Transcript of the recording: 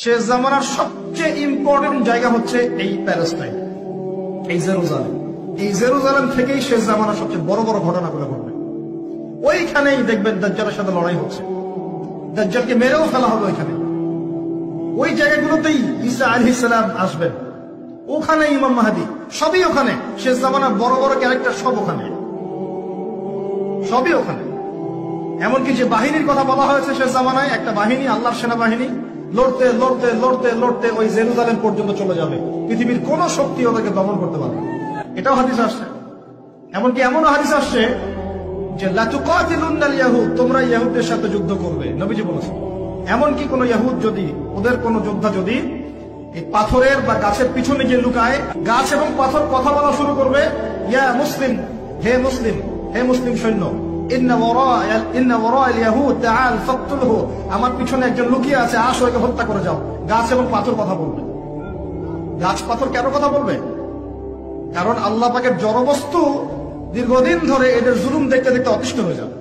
শেষ জামানার সবচেয়ে ইম্পর্টেন্ট জায়গা হচ্ছে এই প্যালেস্টাইন, এই জেরুজালেম। এই জেরুজালেম থেকেই শেষ জামানার সবচেয়ে বড় বড় ঘটনাগুলো ঘটবে। ওইখানেই দেখবেন দাজ্জালের সাথে লড়াই হচ্ছে, দাজ্জালকে মেরেও ফেলা হবে ওইখানে। ওই জায়গাগুলোতেই ঈসা আলাইহিস সালাম আসবেন, ওখানে ইমাম মাহদী, সবই ওখানে। শেষ জামানার বড় বড় ক্যারেক্টার সব ওখানে, সবই ওখানে। এমনকি যে বাহিনীর কথা বলা হয়েছে শেষ জামানায়, একটা বাহিনী, আল্লাহর সেনাবাহিনী, লড়তে লড়তে লড়তে লড়তে ওই জেরুজালেম পর্যন্ত চলে যাবে। পৃথিবীর কোন শক্তি ওদেরকে দমন করতে পারবে, এটাও হাদিস আসছে। এমনকি এমনও হাদিস আসছে যে লা তুকাতিলুন্নাল ইয়াহুদ, তোমরা ইহুদদের সাথে যুদ্ধ করবে, নবীজি বলেছেন। এমনকি কোন ইহুদ যদি, ওদের কোন যোদ্ধা যদি এই পাথরের বা গাছের পিছনে গিয়ে লুকায়, গাছ এবং পাথর কথা বলা শুরু করবে, ইয়া মুসলিম, হে মুসলিম, হে মুসলিম সৈন্য, ইন্না ওয়ারা'আল ইয়াহুদ তাআল ফাকতুলহু, আমার পিছনে একজন লুকিয়ে আছে, আসো একে হত্যা করে যাও। গাছ এবং পাথর কথা বলবে। গাছ পাথর কেন কথা বলবে? কারণ আল্লাহ পাকের জড়বস্তু দীর্ঘদিন ধরে এদের জুলুম দেখতে দেখতে অতিষ্ঠ হয়ে যাবে।